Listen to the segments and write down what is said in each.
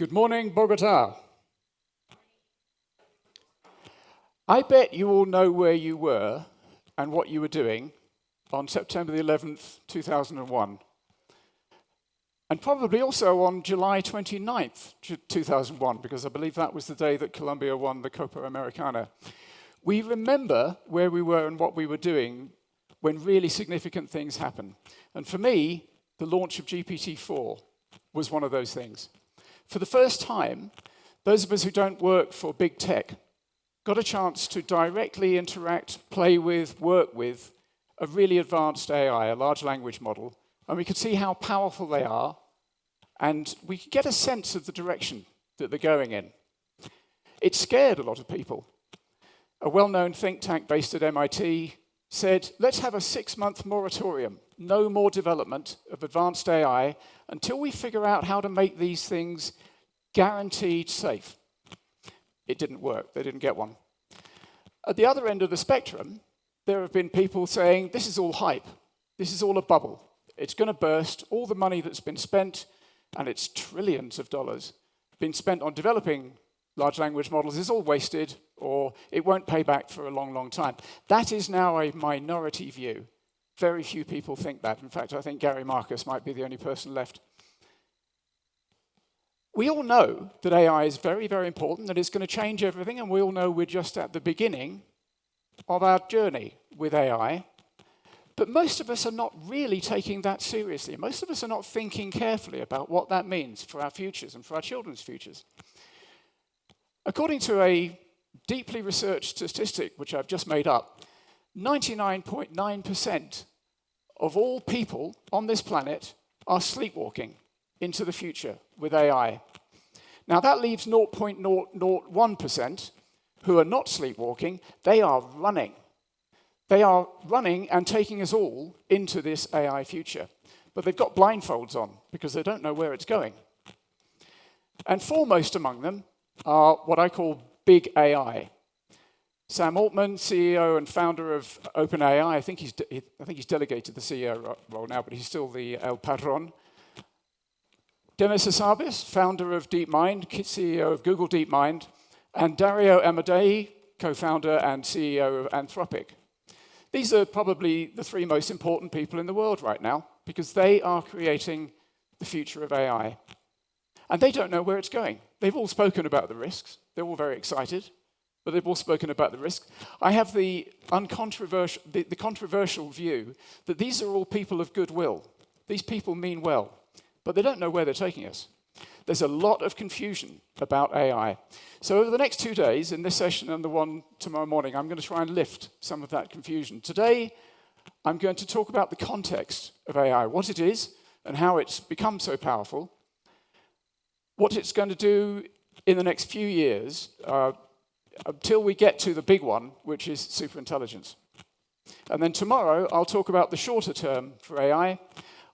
Good morning, Bogota. I bet you all know where you were and what you were doing on September the 11th, 2001. And probably also on July 29th, 2001, because I believe that was the day that Colombia won the Copa Americana. We remember where we were and what we were doing when really significant things happen. And for me, the launch of GPT-4 was one of those things. For the first time, those of us who don't work for big tech got a chance to directly interact, play with, work with a really advanced AI, a large language model, and we could see how powerful they are, and we could get a sense of the direction that they're going in. It scared a lot of people. A well-known think tank based at MIT said, let's have a 6-month moratorium, no more development of advanced AI until we figure out how to make these things guaranteed safe. It didn't work, they didn't get one. At the other end of the spectrum, there have been people saying, this is all hype, this is all a bubble, it's going to burst, all the money that's been spent, and it's trillions of dollars, been spent on developing large language models is all wasted, or it won't pay back for a long, long time. That is now a minority view. Very few people think that. In fact, I think Gary Marcus might be the only person left. We all know that AI is very, very important, that it's going to change everything, and we all know we're just at the beginning of our journey with AI. But most of us are not really taking that seriously. Most of us are not thinking carefully about what that means for our futures and for our children's futures. According to a deeply researched statistic, which I've just made up, 99.9% of all people on this planet are sleepwalking into the future with AI. Now that leaves 0.001% who are not sleepwalking. They are running. They are running and taking us all into this AI future. But they've got blindfolds on because they don't know where it's going. And foremost among them are what I call big AI. Sam Altman, CEO and founder of OpenAI, I think he's delegated the CEO role now, but he's still the El Padrón. Demis Hassabis, founder of DeepMind, CEO of Google DeepMind, and Dario Amodei, co-founder and CEO of Anthropic. These are probably the 3 most important people in the world right now because they are creating the future of AI. And they don't know where it's going. They've all spoken about the risks. They're all very excited, but they've all spoken about the risks. I have the controversial view that these are all people of goodwill. These people mean well, but they don't know where they're taking us. There's a lot of confusion about AI. So over the next 2 days, in this session and the one tomorrow morning, I'm going to try and lift some of that confusion. Today, I'm going to talk about the context of AI, what it is and how it's become so powerful, what it's going to do in the next few years until we get to the big one, which is superintelligence. And then tomorrow, I'll talk about the shorter term for AI.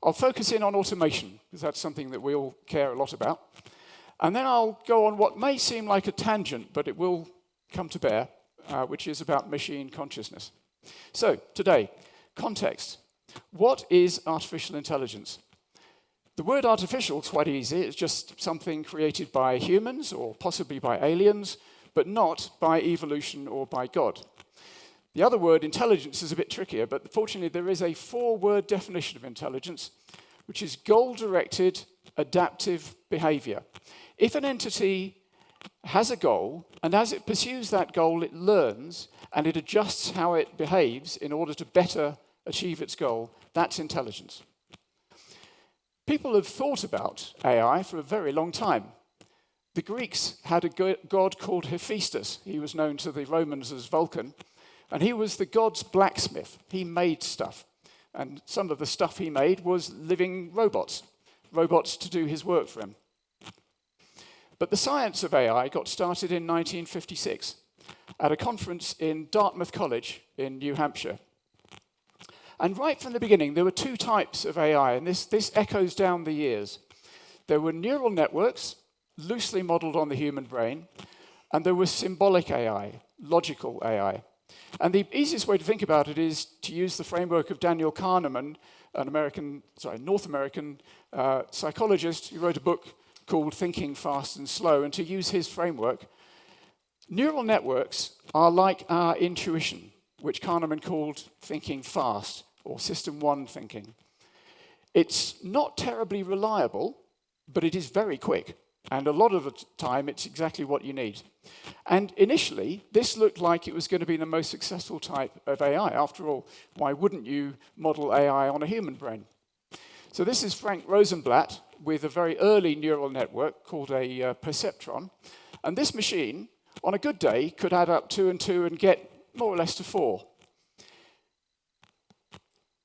I'll focus in on automation, because that's something that we all care a lot about. And then I'll go on what may seem like a tangent, but it will come to bear, which is about machine consciousness. So, today, context. What is artificial intelligence? The word artificial is quite easy. It's just something created by humans or possibly by aliens, but not by evolution or by God. The other word, intelligence, is a bit trickier, but fortunately there is a 4-word definition of intelligence, which is goal-directed adaptive behavior. If an entity has a goal, and as it pursues that goal, it learns and it adjusts how it behaves in order to better achieve its goal, that's intelligence. People have thought about AI for a very long time. The Greeks had a god called Hephaestus. He was known to the Romans as Vulcan, and he was the god's blacksmith. He made stuff, and some of the stuff he made was living robots to do his work for him. But the science of AI got started in 1956 at a conference in Dartmouth College in New Hampshire. And right from the beginning, there were 2 types of AI, and this echoes down the years. There were neural networks, loosely modeled on the human brain, and there was symbolic AI, logical AI. And the easiest way to think about it is to use the framework of Daniel Kahneman, an North American psychologist who wrote a book called Thinking Fast and Slow. And to use his framework, neural networks are like our intuition, which Kahneman called thinking fast, or system one thinking. It's not terribly reliable, but it is very quick. And a lot of the time, it's exactly what you need. And initially, this looked like it was going to be the most successful type of AI. After all, why wouldn't you model AI on a human brain? So this is Frank Rosenblatt with a very early neural network called a perceptron. And this machine, on a good day, could add up 2 and 2 and get more or less to 4.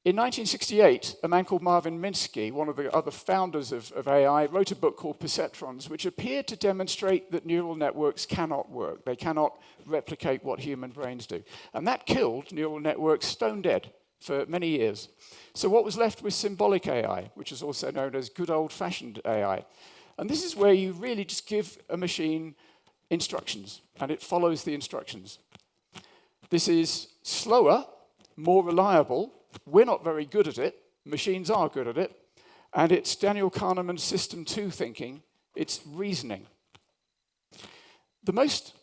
In 1968, a man called Marvin Minsky, one of the other founders of AI, wrote a book called Perceptrons, which appeared to demonstrate that neural networks cannot work. They cannot replicate what human brains do. And that killed neural networks stone dead for many years. So what was left was symbolic AI, which is also known as good old-fashioned AI. And this is where you really just give a machine instructions, and it follows the instructions. This is slower, more reliable. We're not very good at it. Machines are good at it. And it's Daniel Kahneman's System 2 thinking. It's reasoning. The most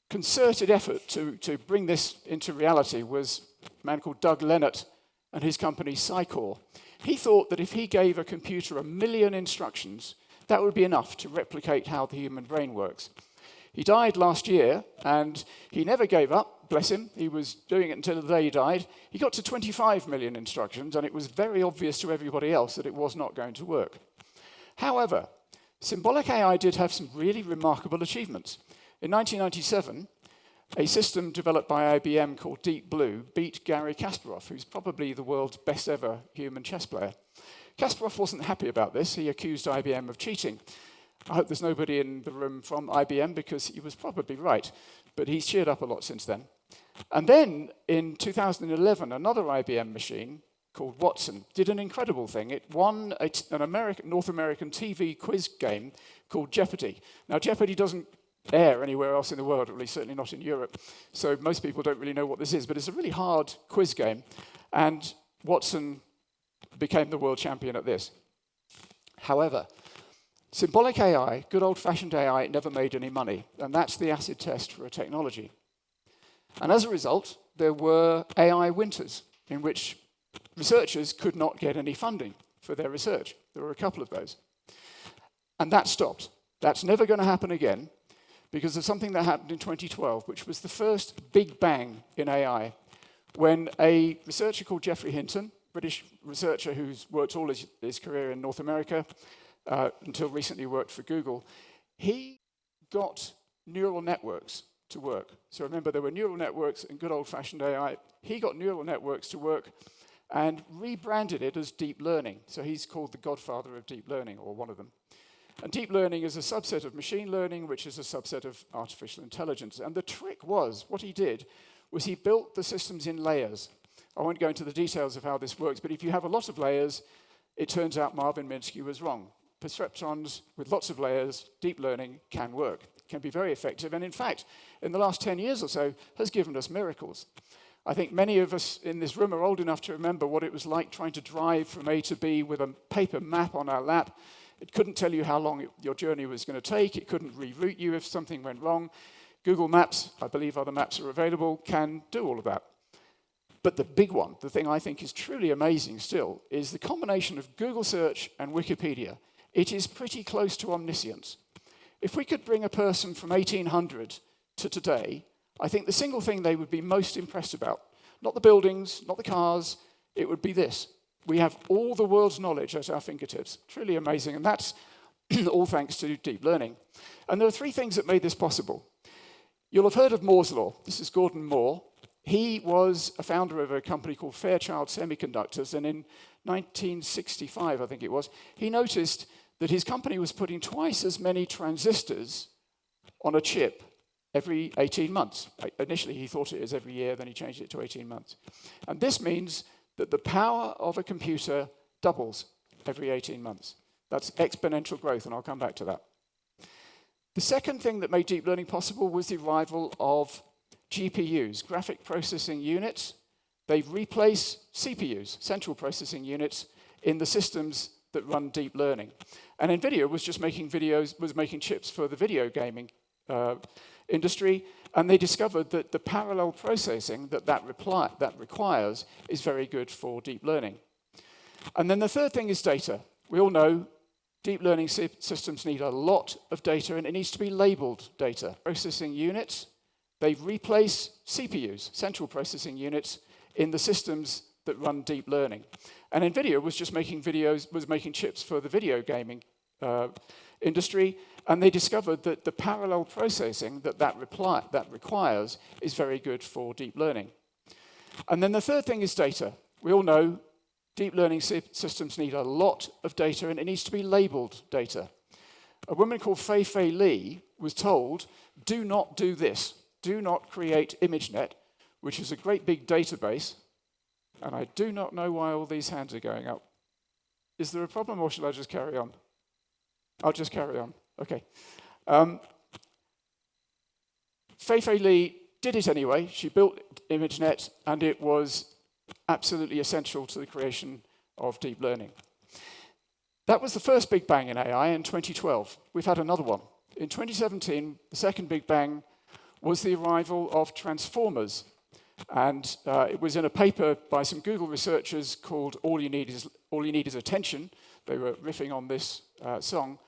concerted effort to bring this into reality was a man called Doug Lenert and his company Psycore. He thought that if he gave a computer 1 million instructions, that would be enough to replicate how the human brain works. He died last year, and he never gave up, bless him. He was doing it until the day he died. He got to 25 million instructions, and it was very obvious to everybody else that it was not going to work. However, symbolic AI did have some really remarkable achievements. In 1997, a system developed by IBM called Deep Blue beat Garry Kasparov, who's probably the world's best ever human chess player. Kasparov wasn't happy about this. He accused IBM of cheating. I hope there's nobody in the room from IBM, because he was probably right, but he's cheered up a lot since then. And then in 2011, another IBM machine called Watson did an incredible thing. It won an North American TV quiz game called Jeopardy. Now, Jeopardy doesn't air anywhere else in the world, or at least certainly not in Europe, so most people don't really know what this is, but it's a really hard quiz game, and Watson became the world champion at this. However, symbolic AI, good old-fashioned AI, never made any money, and that's the acid test for a technology. And as a result, there were AI winters in which researchers could not get any funding for their research. There were a couple of those. And that stopped. That's never going to happen again because of something that happened in 2012, which was the first big bang in AI, when a researcher called Geoffrey Hinton, British researcher who's worked all his career in North America, until recently worked for Google, he got neural networks to work. So remember, there were neural networks and good old-fashioned AI. He got neural networks to work and rebranded it as deep learning. So he's called the godfather of deep learning, or one of them. And deep learning is a subset of machine learning, which is a subset of artificial intelligence. And the trick was, what he did was he built the systems in layers. I won't go into the details of how this works, but if you have a lot of layers, it turns out Marvin Minsky was wrong. Perceptrons with lots of layers, deep learning, can work. It can be very effective, and in fact, in the last 10 years or so, has given us miracles. I think many of us in this room are old enough to remember what it was like trying to drive from A to B with a paper map on our lap. It couldn't tell you how long your journey was going to take. It couldn't reroute you if something went wrong. Google Maps, I believe other maps are available, can do all of that. But the big one, the thing I think is truly amazing still, is the combination of Google search and Wikipedia. It is pretty close to omniscience. If we could bring a person from 1800 to today, I think the single thing they would be most impressed about, not the buildings, not the cars, it would be this. We have all the world's knowledge at our fingertips. Truly amazing, and that's all thanks to deep learning. And there are 3 things that made this possible. You'll have heard of Moore's Law. This is Gordon Moore. He was a founder of a company called Fairchild Semiconductors, and in 1965, I think it was, he noticed that his company was putting twice as many transistors on a chip every 18 months. Initially, he thought it was every year, then he changed it to 18 months. And this means that the power of a computer doubles every 18 months. That's exponential growth, and I'll come back to that. The second thing that made deep learning possible was the arrival of GPUs, graphic processing units. They replace CPUs, central processing units, in the systems that run deep learning. And NVIDIA was just making making chips for the video gaming industry, and they discovered that the parallel processing that requires is very good for deep learning. And then the third thing is data. We all know deep learning systems need a lot of data, and it needs to be labeled data. Processing units, they replace CPUs, central processing units, in the systems that run deep learning. And NVIDIA was just making making chips for the video gaming industry, and they discovered that the parallel processing that requires is very good for deep learning. And then the third thing is data. We all know deep learning systems need a lot of data, and it needs to be labeled data. A woman called Fei Li was told, do not do this. Do not create ImageNet, which is a great big database, and I do not know why all these hands are going up. Is there a problem, or shall I just carry on? I'll just carry on. Okay. Fei Li did it anyway. She built ImageNet, and it was absolutely essential to the creation of deep learning. That was the first big bang in AI in 2012. We've had another one. In 2017, the second big bang was the arrival of transformers. And it was in a paper by some Google researchers called All You Need Is Attention. They were riffing on this song.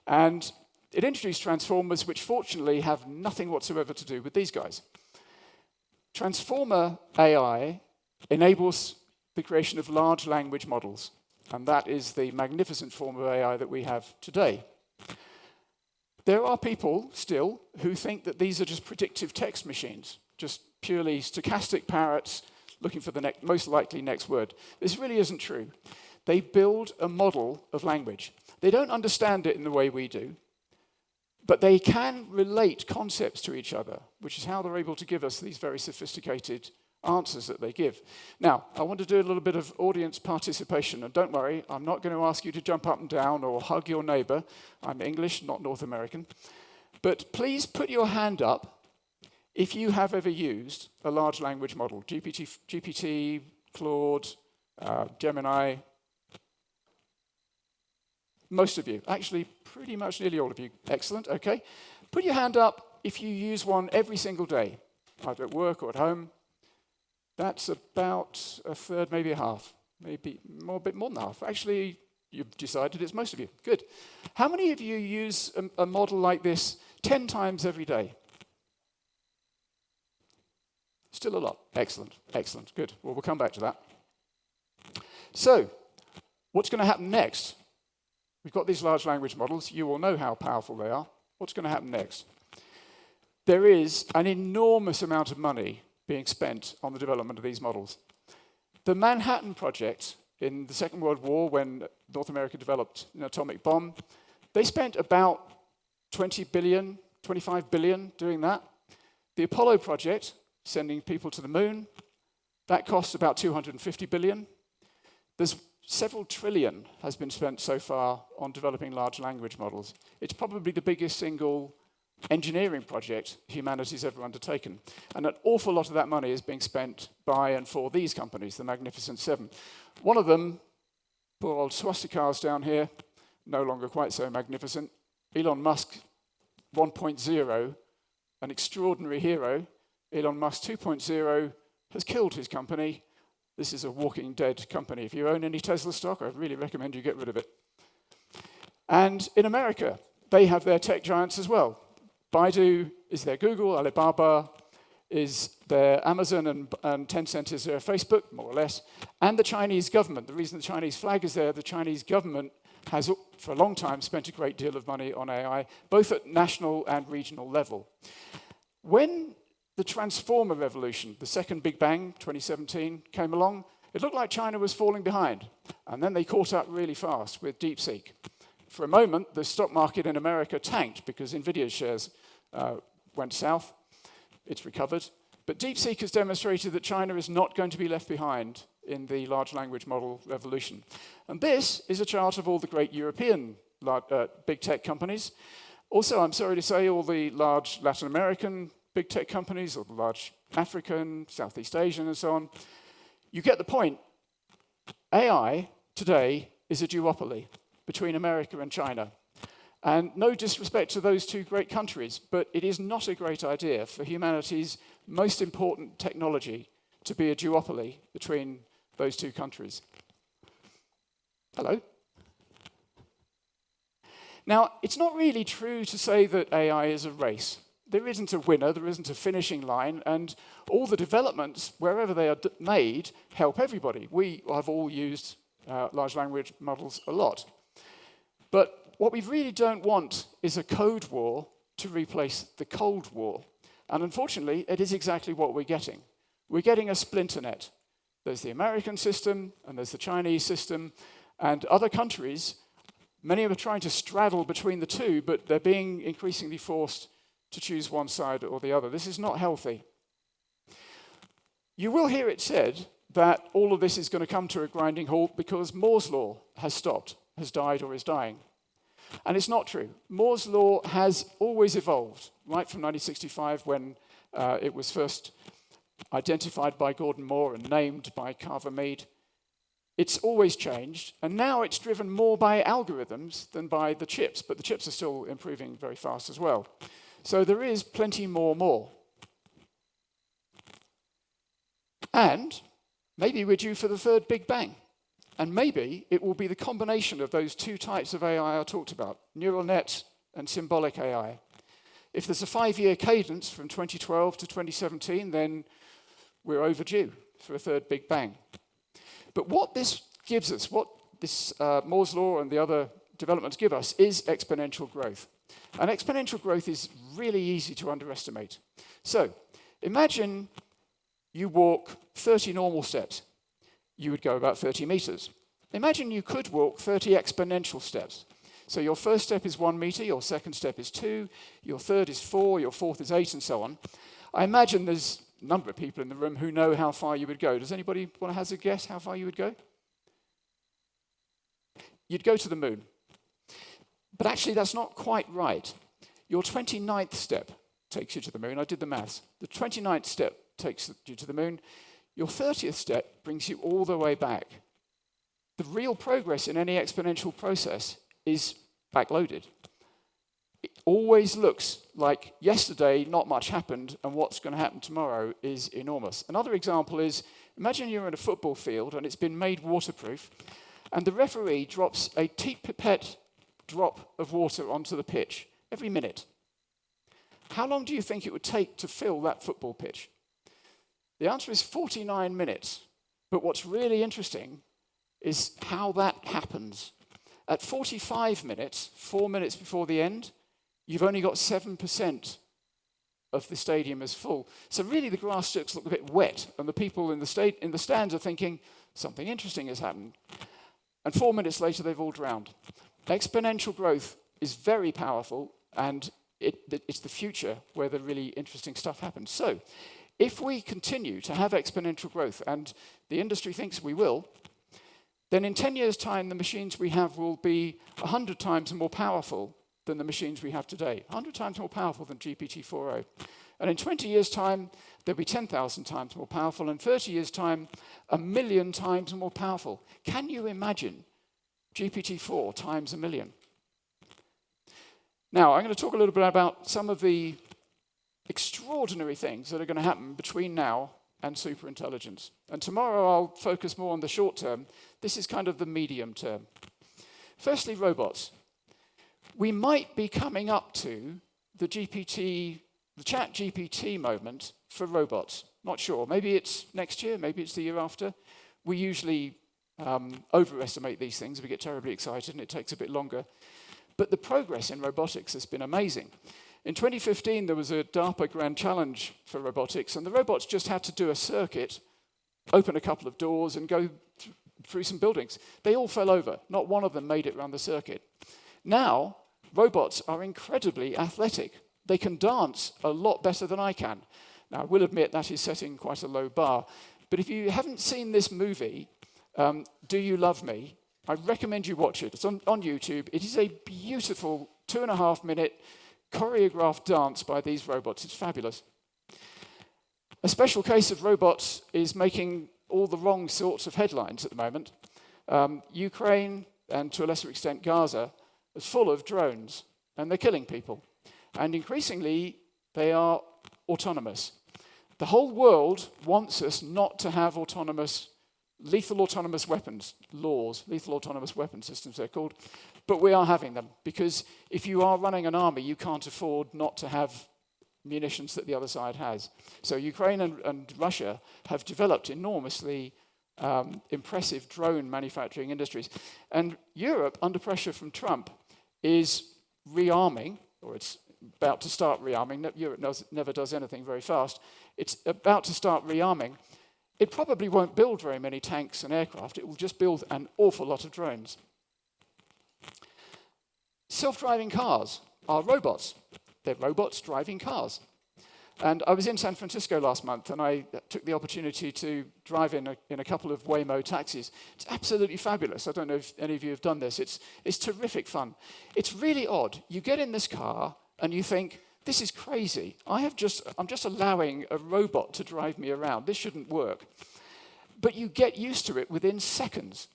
And it introduced transformers, which fortunately have nothing whatsoever to do with these guys. Transformer AI enables the creation of large language models. And that is the magnificent form of AI that we have today. There are people still who think that these are just predictive text machines, just purely stochastic parrots looking for the most likely next word. This really isn't true. They build a model of language. They don't understand it in the way we do, but they can relate concepts to each other, which is how they're able to give us these very sophisticated answers that they give. Now, I want to do a little bit of audience participation, and don't worry, I'm not going to ask you to jump up and down or hug your neighbor. I'm English, not North American. But please put your hand up if you have ever used a large language model, GPT, Claude, Gemini. Most of you. Actually, pretty much nearly all of you. Excellent, okay. Put your hand up if you use one every single day, either at work or at home. That's about a third, maybe a half, maybe a bit more than half. Actually, you've decided it's most of you. Good. How many of you use a model like this 10 times every day? Still a lot. Excellent, excellent. Good. Well, we'll come back to that. So, what's going to happen next? We've got these large language models. You all know how powerful they are. What's going to happen next? There is an enormous amount of money being spent on the development of these models. The Manhattan Project in the Second World War, when North America developed an atomic bomb, they spent about 20 billion, 25 billion doing that. The Apollo project, sending people to the moon, that cost about 250 billion. There's several trillion has been spent so far on developing large language models. It's probably the biggest single engineering project humanity's ever undertaken. And an awful lot of that money is being spent by and for these companies, the Magnificent Seven. One of them, poor old swastikas down here, no longer quite so magnificent. Elon Musk 1.0, an extraordinary hero. Elon Musk 2.0 has killed his company. This is a walking dead company. If you own any Tesla stock, I really recommend you get rid of it. And in America, they have their tech giants as well. Baidu is their Google, Alibaba is their Amazon, and Tencent is their Facebook, more or less. And the Chinese government. The reason the Chinese flag is there, the Chinese government has, for a long time, spent a great deal of money on AI, both at national and regional level. When the transformer revolution, the second big bang, 2017, came along, it looked like China was falling behind. And then they caught up really fast with DeepSeek. For a moment, the stock market in America tanked because NVIDIA's shares went south. It's recovered. But DeepSeek has demonstrated that China is not going to be left behind in the large language model revolution. And this is a chart of all the great European big tech companies. Also, I'm sorry to say, all the large Latin American big tech companies, or the large African, Southeast Asian, and so on. You get the point. AI today is a duopoly between America and China. And no disrespect to those two great countries, but it is not a great idea for humanity's most important technology to be a duopoly between those two countries. Hello? Now, it's not really true to say that AI is a race. There isn't a winner, there isn't a finishing line, and all the developments, wherever they are made, help everybody. We have all used large language models a lot. But what we really don't want is a code war to replace the Cold War. And unfortunately, it is exactly what we're getting. We're getting a splinter net. There's the American system, and there's the Chinese system, and other countries, many of them are trying to straddle between the two, but they're being increasingly forced to choose one side or the other. This is not healthy. You will hear it said that all of this is going to come to a grinding halt because Moore's law has stopped, has died, or is dying. And it's not true. Moore's law has always evolved, right from 1965 when it was first identified by Gordon Moore and named by Carver Mead. It's always changed, and now it's driven more by algorithms than by the chips, but the chips are still improving very fast as well. So there is plenty more. And maybe we're due for the third Big Bang. And maybe it will be the combination of those two types of AI I talked about, neural nets and symbolic AI. If there's a 5-year cadence from 2012 to 2017, then we're overdue for a third Big Bang. But what this gives us, what this Moore's law and the other developments give us, is exponential growth. And exponential growth is really easy to underestimate. So imagine you walk 30 normal steps. You would go about 30 meters. Imagine you could walk 30 exponential steps. So your first step is 1 meter, your second step is 2, your third is 4, your fourth is 8, and so on. I imagine there's a number of people in the room who know how far you would go. Does anybody want to hazard a guess how far you would go? You'd go to the moon. But actually, that's not quite right. Your 29th step takes you to the moon. I did the maths. The 29th step takes you to the moon. Your 30th step brings you all the way back. The real progress in any exponential process is backloaded. It always looks like yesterday not much happened and what's going to happen tomorrow is enormous. Another example is, imagine you're in a football field and it's been made waterproof and the referee drops a teat pipette drop of water onto the pitch every minute. How long do you think it would take to fill that football pitch? The answer is 49 minutes. But what's really interesting is how that happens. At 45 minutes, 4 minutes before the end, you've only got 7% of the stadium is full. So really the grass sticks look a bit wet, and the people in the stands are thinking, something interesting has happened. And 4 minutes later, they've all drowned. Exponential growth is very powerful, and it's the future where the really interesting stuff happens. So if we continue to have exponential growth, and the industry thinks we will, then in 10 years' time, the machines we have will be 100 times more powerful than the machines we have today, 100 times more powerful than GPT-4o. And in 20 years' time, they'll be 10,000 times more powerful, and 30 years' time, 1 million times more powerful. Can you imagine GPT-4 times 1 million? Now, I'm going to talk a little bit about some of the extraordinary things that are going to happen between now and superintelligence. And tomorrow I'll focus more on the short term. This is kind of the medium term. Firstly, robots. We might be coming up to the chat GPT moment for robots. Not sure. Maybe it's next year, maybe it's the year after. We usually overestimate these things. We get terribly excited and it takes a bit longer. But the progress in robotics has been amazing. In 2015, there was a DARPA Grand Challenge for robotics, and the robots just had to do a circuit, open a couple of doors, and go through some buildings. They all fell over. Not one of them made it around the circuit. Now, robots are incredibly athletic. They can dance a lot better than I can. Now, I will admit that is setting quite a low bar. But if you haven't seen this movie, Do You Love Me? I recommend you watch it. It's on YouTube. It is a beautiful 2.5-minute choreographed dance by these robots. It's fabulous. A special case of robots is making all the wrong sorts of headlines at the moment. Ukraine, and to a lesser extent Gaza, is full of drones, and they're killing people. And increasingly, they are autonomous. The whole world wants us not to have lethal autonomous weapons, lethal autonomous weapon systems they're called, but we are having them, because if you are running an army, you can't afford not to have munitions that the other side has. So Ukraine and Russia have developed enormously impressive drone manufacturing industries. And Europe, under pressure from Trump, is rearming, or it's about to start rearming. Europe never does anything very fast. It's about to start rearming. It probably won't build very many tanks and aircraft. It will just build an awful lot of drones. Self-driving cars are robots. They're robots driving cars. And I was in San Francisco last month, and I took the opportunity to drive in a couple of Waymo taxis. It's absolutely fabulous. I don't know if any of you have done this. It's terrific fun. It's really odd. You get in this car, and you think, this is crazy. I'm just allowing a robot to drive me around. This shouldn't work. But you get used to it within seconds.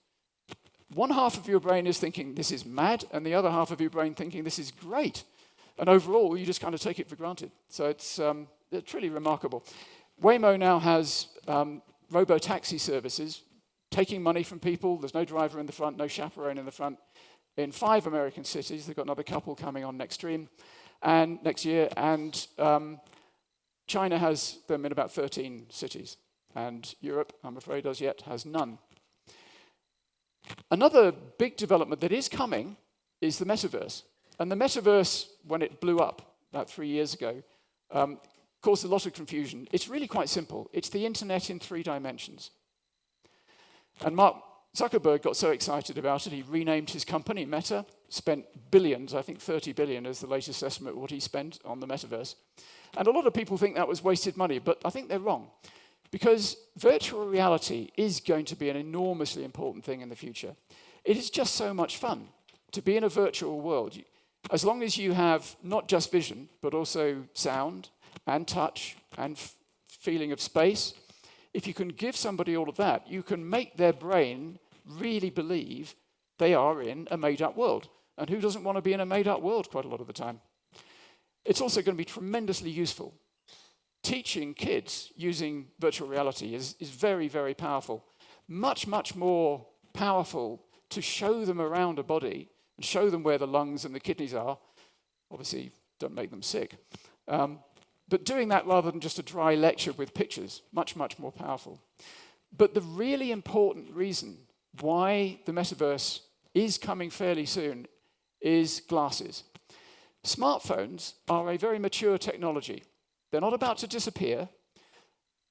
One half of your brain is thinking, this is mad, and the other half of your brain thinking, this is great. And overall, you just kind of take it for granted. So it's truly remarkable. Waymo now has robo-taxi services, taking money from people. There's no driver in the front, no chaperone in the front. In 5 American cities, they've got another couple coming on next year, and China has them in about 13 cities. And Europe, I'm afraid, as yet, has none. Another big development that is coming is the metaverse. And the metaverse, when it blew up about 3 years ago, caused a lot of confusion. It's really quite simple. It's the internet in 3 dimensions. And Mark Zuckerberg got so excited about it, he renamed his company Meta, spent billions, I think 30 billion is the latest estimate of what he spent on the metaverse. And a lot of people think that was wasted money, but I think they're wrong. Because virtual reality is going to be an enormously important thing in the future. It is just so much fun to be in a virtual world. As long as you have not just vision, but also sound and touch and feeling of space, if you can give somebody all of that, you can make their brain really believe they are in a made-up world. And who doesn't want to be in a made-up world quite a lot of the time? It's also going to be tremendously useful. Teaching kids using virtual reality is very, very powerful. Much, much more powerful to show them around a body and show them where the lungs and the kidneys are. Obviously, don't make them sick. But doing that rather than just a dry lecture with pictures, much, much more powerful. But the really important reason why the metaverse is coming fairly soon is glasses. Smartphones are a very mature technology. They're not about to disappear,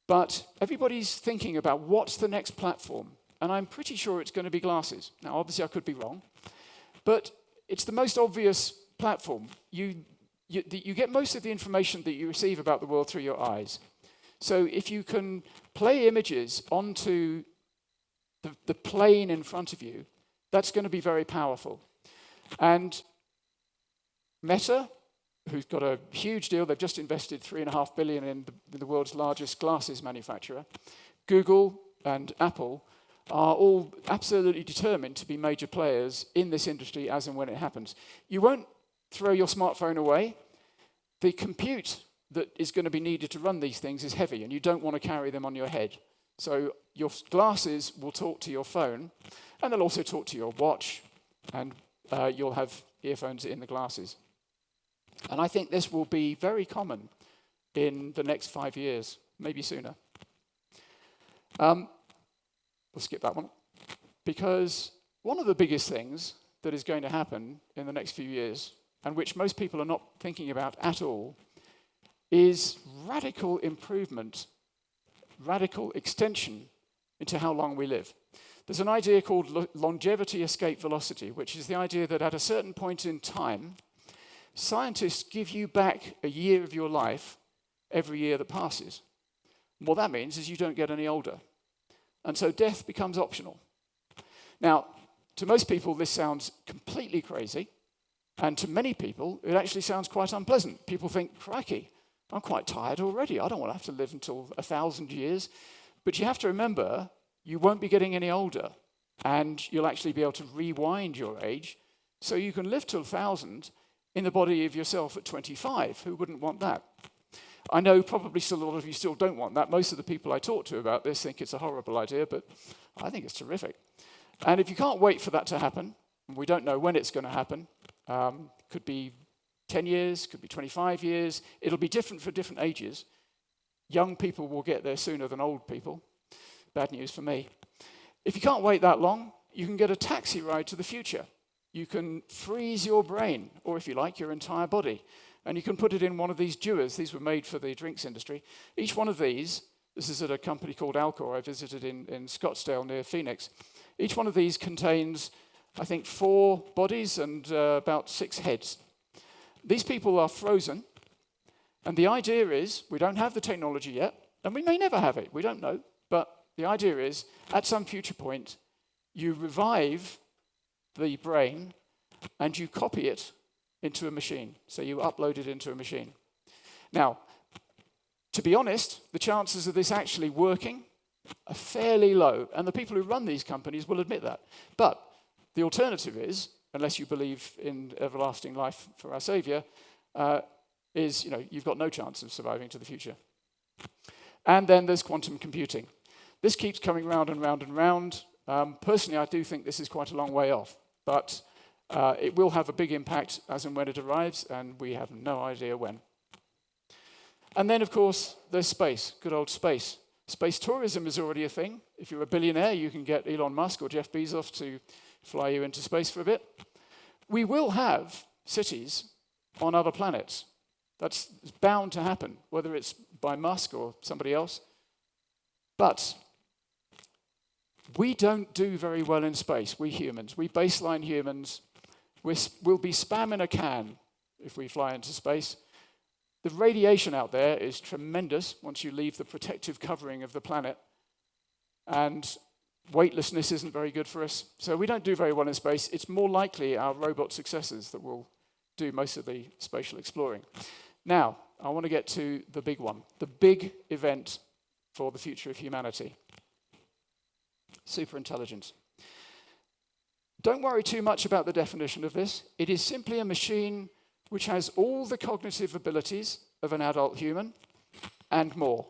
but everybody's thinking about what's the next platform. And I'm pretty sure it's going to be glasses. Now, obviously, I could be wrong, but it's the most obvious platform. You get most of the information that you receive about the world through your eyes. So if you can play images onto the plane in front of you, that's going to be very powerful. And Meta, who's got a huge deal, they've just invested $3.5 billion in the world's largest glasses manufacturer. Google and Apple are all absolutely determined to be major players in this industry as and when it happens. You won't throw your smartphone away. The compute that is going to be needed to run these things is heavy, and you don't want to carry them on your head. So your glasses will talk to your phone, and they'll also talk to your watch, and you'll have earphones in the glasses. And I think this will be very common in the next 5 years, maybe sooner. We'll skip that one. Because one of the biggest things that is going to happen in the next few years, and which most people are not thinking about at all, is radical improvement, radical extension into how long we live. There's an idea called longevity escape velocity, which is the idea that at a certain point in time, scientists give you back a year of your life every year that passes. And what that means is you don't get any older. And so death becomes optional. Now, to most people, this sounds completely crazy. And to many people, it actually sounds quite unpleasant. People think, crikey, I'm quite tired already. I don't want to have to live until 1,000 years. But you have to remember, you won't be getting any older. and you'll actually be able to rewind your age so you can live till 1,000 in the body of yourself at 25. Who wouldn't want that? I know probably still a lot of you still don't want that. Most of the people I talk to about this think it's a horrible idea, but I think it's terrific. And if you can't wait for that to happen, and we don't know when it's going to happen, could be 10 years, could be 25 years, it'll be different for different ages. Young people will get there sooner than old people. Bad news for me. If you can't wait that long, you can get a taxi ride to the future. You can freeze your brain, or if you like, your entire body, and you can put it in one of these dewars. These were made for the drinks industry. Each one of these, this is at a company called Alcor I visited in Scottsdale near Phoenix. Each one of these contains, I think, 4 bodies and about 6 heads. These people are frozen, and the idea is, we don't have the technology yet, and we may never have it, we don't know, but the idea is, at some future point, you revive the brain and you copy it into a machine. So you upload it into a machine. Now, to be honest, the chances of this actually working are fairly low, and the people who run these companies will admit that. But the alternative is, unless you believe in everlasting life for our Saviour, is, you've got no chance of surviving to the future. And then there's quantum computing. This keeps coming round and round and round. Personally, I do think this is quite a long way off, but it will have a big impact as and when it arrives, and we have no idea when. And then, of course, there's space, good old space. Space tourism is already a thing. If you're a billionaire, you can get Elon Musk or Jeff Bezos to fly you into space for a bit. We will have cities on other planets. That's bound to happen, whether it's by Musk or somebody else. But we don't do very well in space, we humans. We baseline humans. We'll be spam in a can if we fly into space. The radiation out there is tremendous once you leave the protective covering of the planet. And weightlessness isn't very good for us. So we don't do very well in space. It's more likely our robot successors that will do most of the spatial exploring. Now, I want to get to the big one, the big event for the future of humanity. Superintelligence. Don't worry too much about the definition of this. It is simply a machine which has all the cognitive abilities of an adult human and more.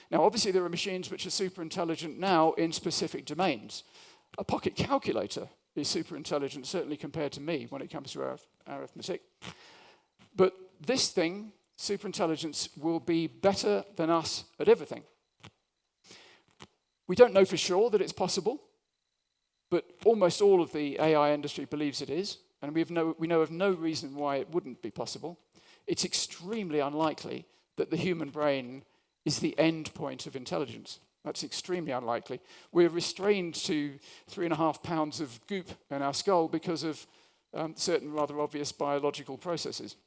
Now, obviously, there are machines which are super intelligent now in specific domains. A pocket calculator is super intelligent, certainly compared to me when it comes to arithmetic. But this thing, super intelligence, will be better than us at everything. We don't know for sure that it's possible, but almost all of the AI industry believes it is, and we know of no reason why it wouldn't be possible. It's extremely unlikely that the human brain is the end point of intelligence. That's extremely unlikely. We're restrained to 3.5 pounds of goop in our skull because of certain rather obvious biological processes.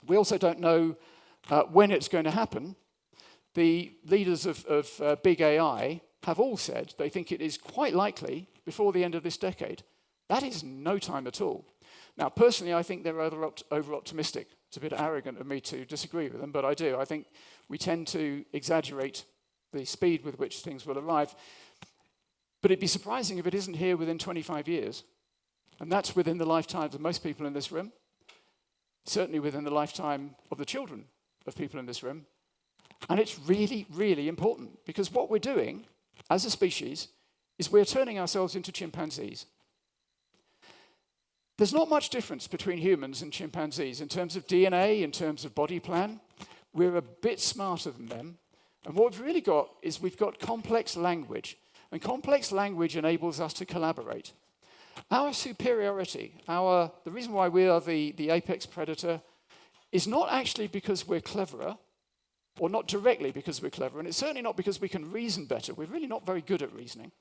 We also don't know when it's going to happen. The leaders of big AI have all said they think it is quite likely before the end of this decade. That is no time at all. Now, personally, I think they're over-optimistic. It's a bit arrogant of me to disagree with them, but I do. I think we tend to exaggerate the speed with which things will arrive. But it'd be surprising if it isn't here within 25 years. And that's within the lifetimes of most people in this room. Certainly within the lifetime of the children of people in this room. And it's really, really important, because what we're doing as a species is we're turning ourselves into chimpanzees. There's not much difference between humans and chimpanzees in terms of DNA, in terms of body plan. We're a bit smarter than them. And what we've really got is we've got complex language. And complex language enables us to collaborate. Our superiority, the reason why we are the apex predator, is not actually because we're cleverer, or not directly because we're clever, and it's certainly not because we can reason better. We're really not very good at reasoning.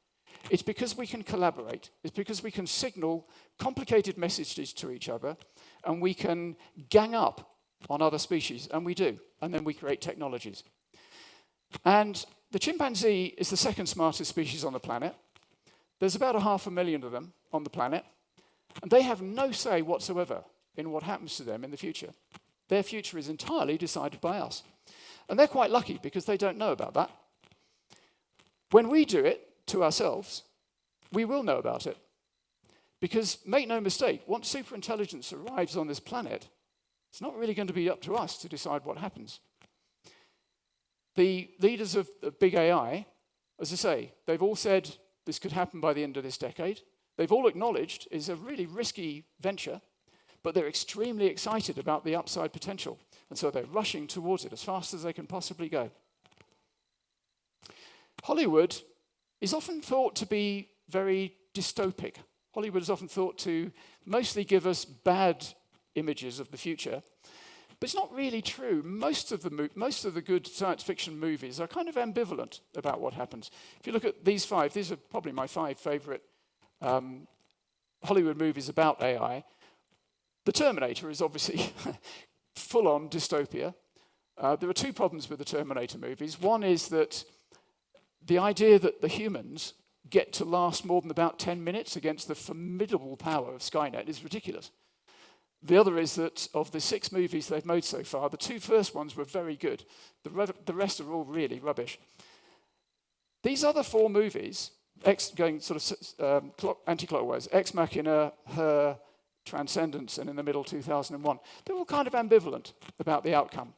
It's because we can collaborate. It's because we can signal complicated messages to each other, and we can gang up on other species, and we do, and then we create technologies. And the chimpanzee is the second smartest species on the planet. There's about 500,000 of them on the planet, and they have no say whatsoever in what happens to them in the future. Their future is entirely decided by us. And they're quite lucky because they don't know about that. When we do it to ourselves, we will know about it. Because make no mistake, once superintelligence arrives on this planet, it's not really going to be up to us to decide what happens. The leaders of big AI, as I say, they've all said this could happen by the end of this decade. They've all acknowledged it's a really risky venture, but they're extremely excited about the upside potential. And so they're rushing towards it as fast as they can possibly go. Hollywood is often thought to be very dystopic. Hollywood is often thought to mostly give us bad images of the future. But it's not really true. Most of the good science fiction movies are kind of ambivalent about what happens. If you look at these five, these are probably my 5 favorite Hollywood movies about AI. The Terminator is obviously full-on dystopia. There are 2 problems with the Terminator movies. One is that the idea that the humans get to last more than about 10 minutes against the formidable power of Skynet is ridiculous. The other is that of the 6 movies they've made so far, the 2 first ones were very good. The rest are all really rubbish. These other 4 movies, going sort of anti-clockwise, Ex Machina, Her, Transcendence, and in the middle 2001, they're all kind of ambivalent about the outcome.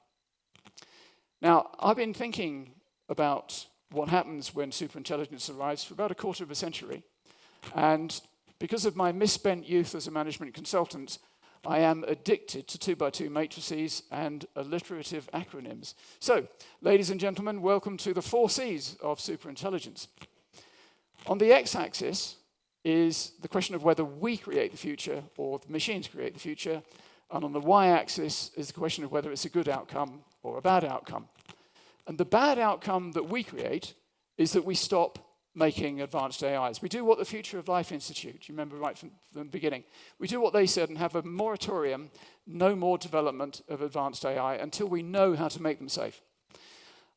Now, I've been thinking about what happens when superintelligence arrives for about a quarter of a century. And because of my misspent youth as a management consultant, I am addicted to 2x2 matrices and alliterative acronyms. So, ladies and gentlemen, welcome to the 4 C's of superintelligence. On the x-axis is the question of whether we create the future or the machines create the future. And on the y-axis is the question of whether it's a good outcome or a bad outcome. And the bad outcome that we create is that we stop making advanced AIs. We do what the Future of Life Institute, you remember right from the beginning, we do what they said and have a moratorium, no more development of advanced AI until we know how to make them safe.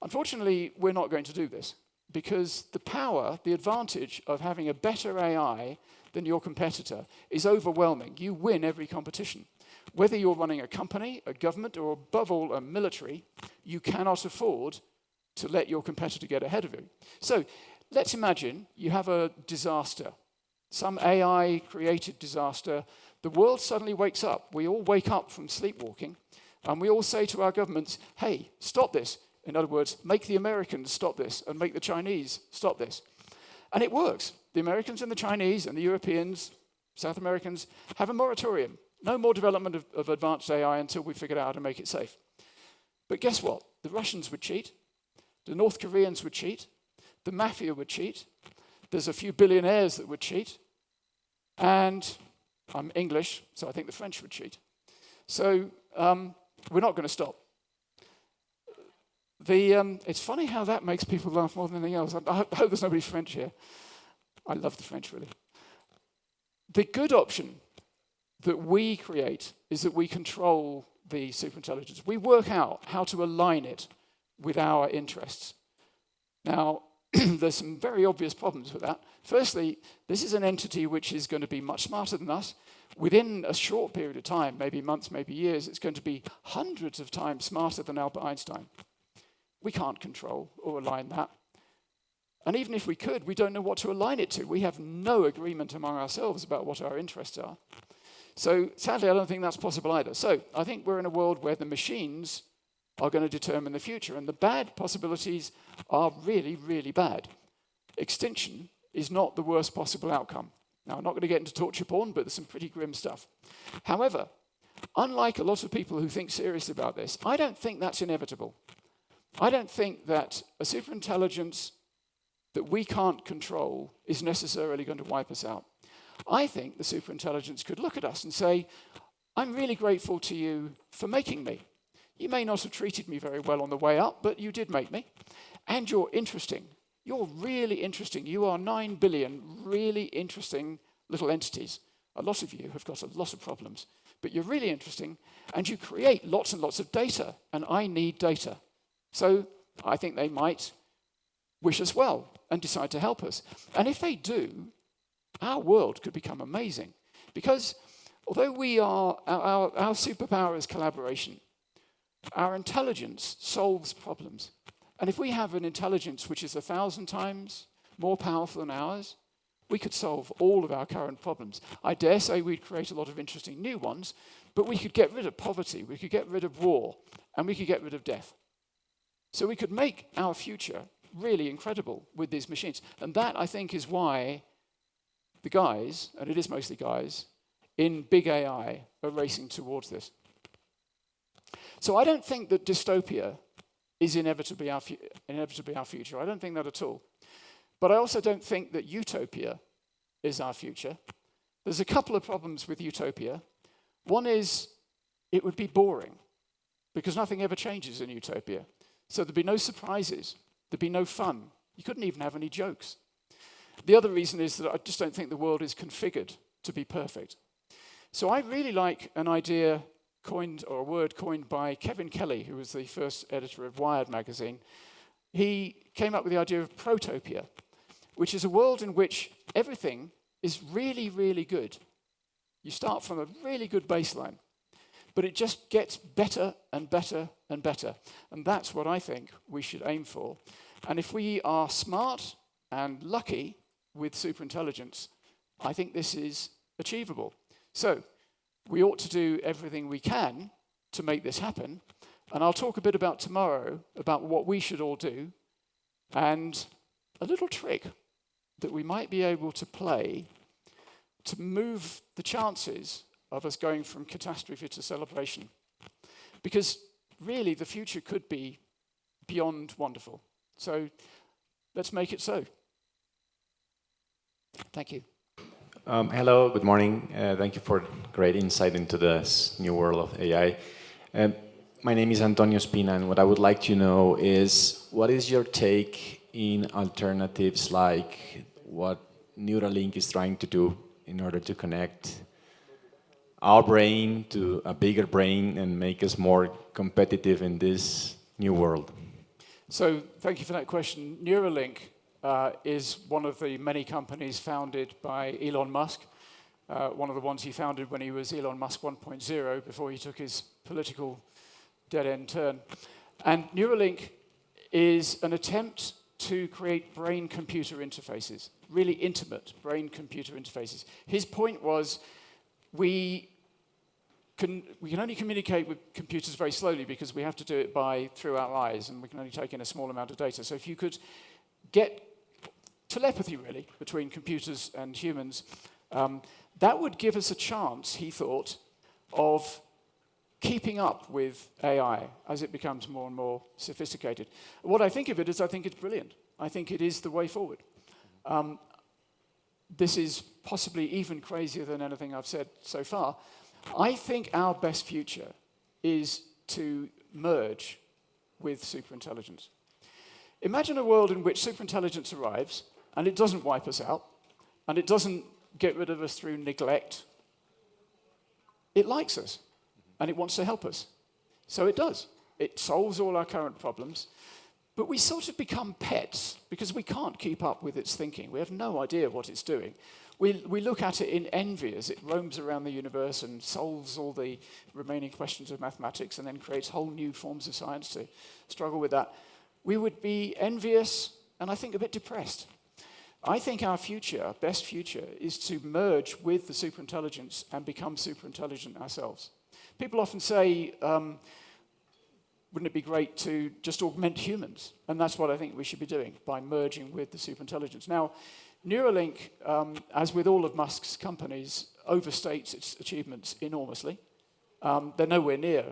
Unfortunately, we're not going to do this because the power, the advantage of having a better AI than your competitor is overwhelming. You win every competition. Whether you're running a company, a government, or above all, a military, you cannot afford to let your competitor get ahead of you. So let's imagine you have a disaster, some AI-created disaster. The world suddenly wakes up. We all wake up from sleepwalking, and we all say to our governments, hey, stop this. In other words, make the Americans stop this, and make the Chinese stop this. And it works. The Americans and the Chinese and the Europeans, South Americans, have a moratorium. No more development of advanced AI until we figure out how to make it safe. But guess what? The Russians would cheat. The North Koreans would cheat. The mafia would cheat. There's a few billionaires that would cheat. And I'm English, so I think the French would cheat. So we're not going to stop. It's funny how that makes people laugh more than anything else. I hope there's nobody French here. I love the French, really. The good option that we create is that we control the superintelligence. We work out how to align it with our interests. Now, there's some very obvious problems with that. Firstly, this is an entity which is going to be much smarter than us. Within a short period of time, maybe months, maybe years, it's going to be hundreds of times smarter than Albert Einstein. We can't control or align that. And even if we could, we don't know what to align it to. We have no agreement among ourselves about what our interests are. So sadly, I don't think that's possible either. So I think we're in a world where the machines are going to determine the future, and the bad possibilities are really, really bad. Extinction is not the worst possible outcome. Now, I'm not going to get into torture porn, but there's some pretty grim stuff. However, unlike a lot of people who think seriously about this, I don't think that's inevitable. I don't think that a superintelligence that we can't control is necessarily going to wipe us out. I think the superintelligence could look at us and say, I'm really grateful to you for making me. You may not have treated me very well on the way up, but you did make me. And you're interesting. You're really interesting. You are 9 billion really interesting little entities. A lot of you have got a lot of problems, but you're really interesting, and you create lots and lots of data, and I need data. So I think they might wish us well and decide to help us. And if they do, our world could become amazing. Because although our superpower is collaboration, our intelligence solves problems. And if we have an intelligence which is 1,000 times more powerful than ours, we could solve all of our current problems. I dare say we'd create a lot of interesting new ones, but we could get rid of poverty, we could get rid of war, and we could get rid of death. So we could make our future really incredible with these machines. And that, I think, is why the guys, and it is mostly guys, in big AI are racing towards this. So I don't think that dystopia is inevitably our future. I don't think that at all. But I also don't think that utopia is our future. There's a couple of problems with utopia. One is it would be boring because nothing ever changes in utopia. So there'd be no surprises. There'd be no fun. You couldn't even have any jokes. The other reason is that I just don't think the world is configured to be perfect. So I really like an idea coined, or a word coined by Kevin Kelly, who was the first editor of Wired magazine. He came up with the idea of protopia, which is a world in which everything is really, really good. You start from a really good baseline, but it just gets better and better and better. And that's what I think we should aim for. And if we are smart and lucky with superintelligence, I think this is achievable. So we ought to do everything we can to make this happen. And I'll talk a bit about tomorrow, about what we should all do, and a little trick that we might be able to play to move the chances of us going from catastrophe to celebration. Because really, the future could be beyond wonderful. So let's make it so. Thank you. Hello, good morning. Thank you for great insight into this new world of AI. My name is Antonio Spina, and what I would like to know is, what is your take in alternatives like what Neuralink is trying to do in order to connect our brain to a bigger brain and make us more competitive in this new world? So thank you for that question. Neuralink is one of the many companies founded by Elon Musk, one of the ones he founded when he was Elon Musk 1.0, before he took his political dead-end turn. And Neuralink is an attempt to create brain-computer interfaces, really intimate brain-computer interfaces. His point was, we can only communicate with computers very slowly because we have to do it through our eyes, and we can only take in a small amount of data. So if you could get telepathy, really, between computers and humans, that would give us a chance, he thought, of keeping up with AI as it becomes more and more sophisticated. What I think of it is, I think it's brilliant. I think it is the way forward. This is possibly even crazier than anything I've said so far. I think our best future is to merge with superintelligence. Imagine a world in which superintelligence arrives, and it doesn't wipe us out, and it doesn't get rid of us through neglect. It likes us, and it wants to help us. So it does. It solves all our current problems, but we sort of become pets because we can't keep up with its thinking. We have no idea what it's doing. We look at it in envy as it roams around the universe and solves all the remaining questions of mathematics and then creates whole new forms of science to struggle with that. We would be envious and I think a bit depressed. I think our future, our best future, is to merge with the superintelligence and become superintelligent ourselves. People often say, wouldn't it be great to just augment humans? And that's what I think we should be doing by merging with the superintelligence. Now, Neuralink, as with all of Musk's companies, overstates its achievements enormously. They're nowhere near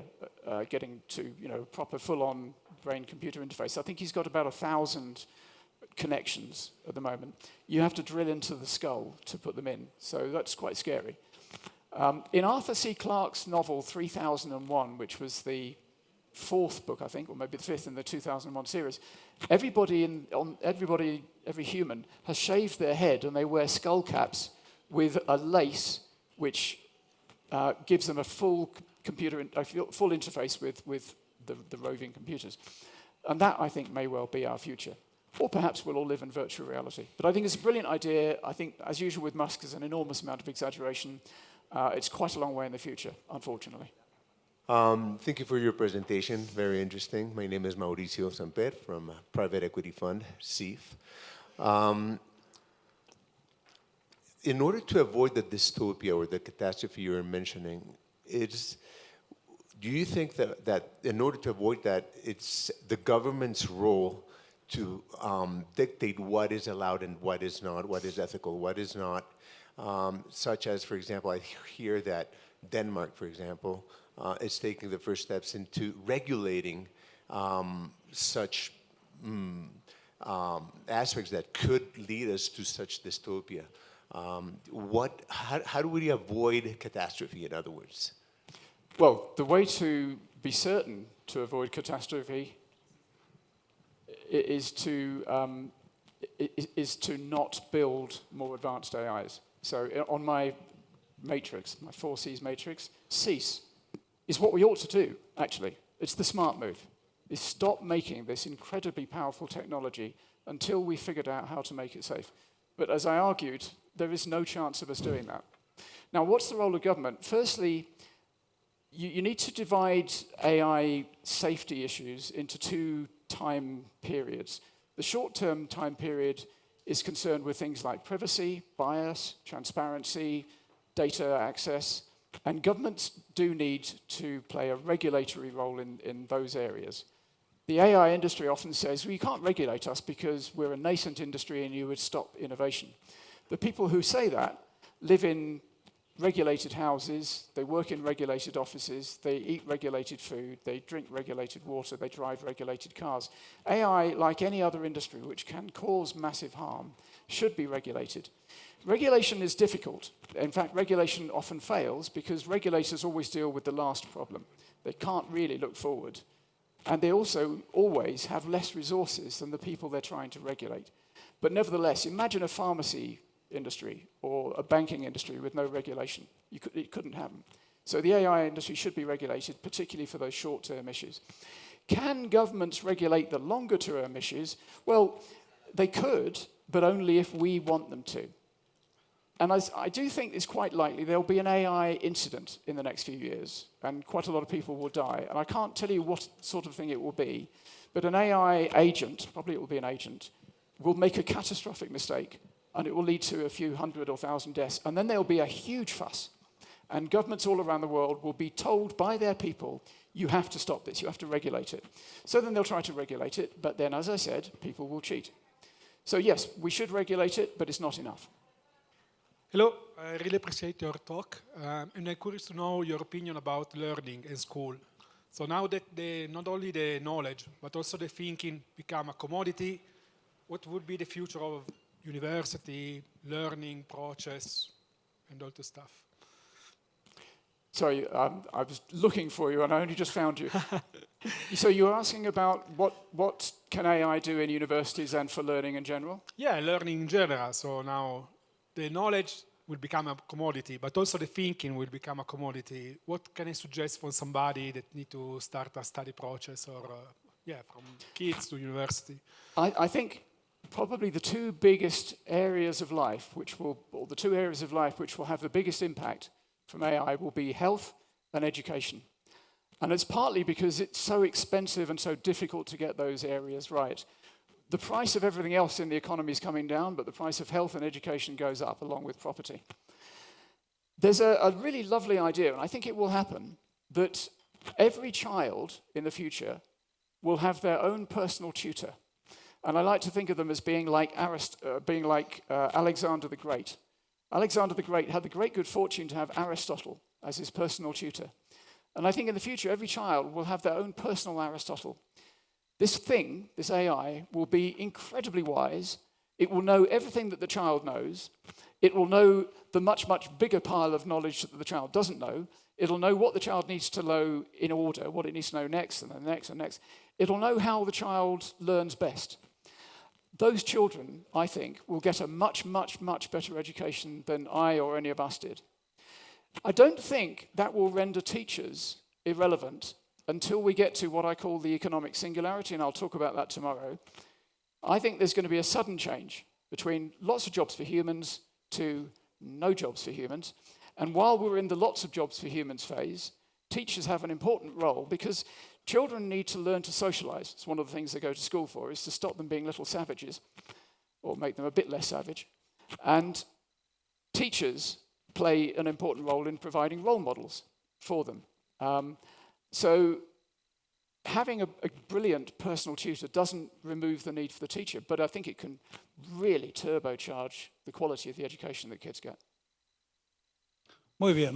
getting to proper full-on brain-computer interface. I think he's got about 1,000 connections at the moment. You have to drill into the skull to put them in, so that's quite scary. In Arthur C. Clarke's novel 3001, which was the fourth book, I think, or maybe the fifth in the 2001 series, every human has shaved their head and they wear skull caps with a lace which gives them a full interface with the roving computers. And that, I think, may well be our future. Or perhaps we'll all live in virtual reality. But I think it's a brilliant idea. I think, as usual with Musk, there's an enormous amount of exaggeration. It's quite a long way in the future, unfortunately. Thank you for your presentation. Very interesting. My name is Mauricio Samper from private equity fund, CIF. in order to avoid the dystopia or the catastrophe you're mentioning, do you think that in order to avoid that, it's the government's role to dictate what is allowed and what is not, what is ethical, what is not, such as, for example, I hear that Denmark, for example, is taking the first steps into regulating such aspects that could lead us to such dystopia. How do we avoid catastrophe, in other words? Well, the way to be certain to avoid catastrophe is to not build more advanced AIs. So on my matrix, my 4Cs matrix, cease is what we ought to do, actually. It's the smart move. Is stop making this incredibly powerful technology until we figured out how to make it safe. But as I argued, there is no chance of us doing that. Now, what's the role of government? Firstly, you need to divide AI safety issues into two time periods. The short-term time period is concerned with things like privacy, bias, transparency, data access, and governments do need to play a regulatory role in those areas. The AI industry often says, well, you can't regulate us because we're a nascent industry and you would stop innovation. The people who say that live in regulated houses, they work in regulated offices, they eat regulated food, they drink regulated water, they drive regulated cars. AI, like any other industry which can cause massive harm, should be regulated. Regulation is difficult. In fact, regulation often fails because regulators always deal with the last problem. They can't really look forward. And they also always have less resources than the people they're trying to regulate. But nevertheless, imagine a pharmacy industry or a banking industry with no regulation. It couldn't happen. So the AI industry should be regulated, particularly for those short-term issues. Can governments regulate the longer-term issues? Well, they could, but only if we want them to. And I do think it's quite likely there'll be an AI incident in the next few years, and quite a lot of people will die. And I can't tell you what sort of thing it will be, but an AI agent, probably it will be an agent, will make a catastrophic mistake, and it will lead to a few hundred or thousand deaths. And then there'll be a huge fuss. And governments all around the world will be told by their people, you have to stop this, you have to regulate it. So then they'll try to regulate it, but then, as I said, people will cheat. So yes, we should regulate it, but it's not enough. Hello, I really appreciate your talk, and I'm curious to know your opinion about learning in school. So now that not only the knowledge, but also the thinking become a commodity, what would be the future of university, learning process, and all the stuff? Sorry, I was looking for you and I only just found you. So you're asking about what can AI do in universities and for learning in general? Yeah, learning in general. So now the knowledge will become a commodity, but also the thinking will become a commodity. What can I suggest for somebody that need to start a study process or, from kids to university? I think probably the two biggest areas of life which will have the biggest impact from AI will be health and education. And it's partly because it's so expensive and so difficult to get those areas right. The price of everything else in the economy is coming down, but the price of health and education goes up along with property. There's a really lovely idea, and I think it will happen, that every child in the future will have their own personal tutor. And I like to think of them as being like Alexander the Great. Alexander the Great had the great good fortune to have Aristotle as his personal tutor. And I think in the future, every child will have their own personal Aristotle. This thing, this AI, will be incredibly wise. It will know everything that the child knows. It will know the much, much bigger pile of knowledge that the child doesn't know. It'll know what the child needs to know in order, what it needs to know next, and then next, and next. It'll know how the child learns best. Those children, I think, will get a much, much, much better education than I or any of us did. I don't think that will render teachers irrelevant until we get to what I call the economic singularity, and I'll talk about that tomorrow. I think there's going to be a sudden change between lots of jobs for humans to no jobs for humans. And while we're in the lots of jobs for humans phase, teachers have an important role because children need to learn to socialize. It's one of the things they go to school for, is to stop them being little savages or make them a bit less savage. And teachers play an important role in providing role models for them. So having a brilliant personal tutor doesn't remove the need for the teacher, but I think it can really turbocharge the quality of the education that kids get. Muy bien.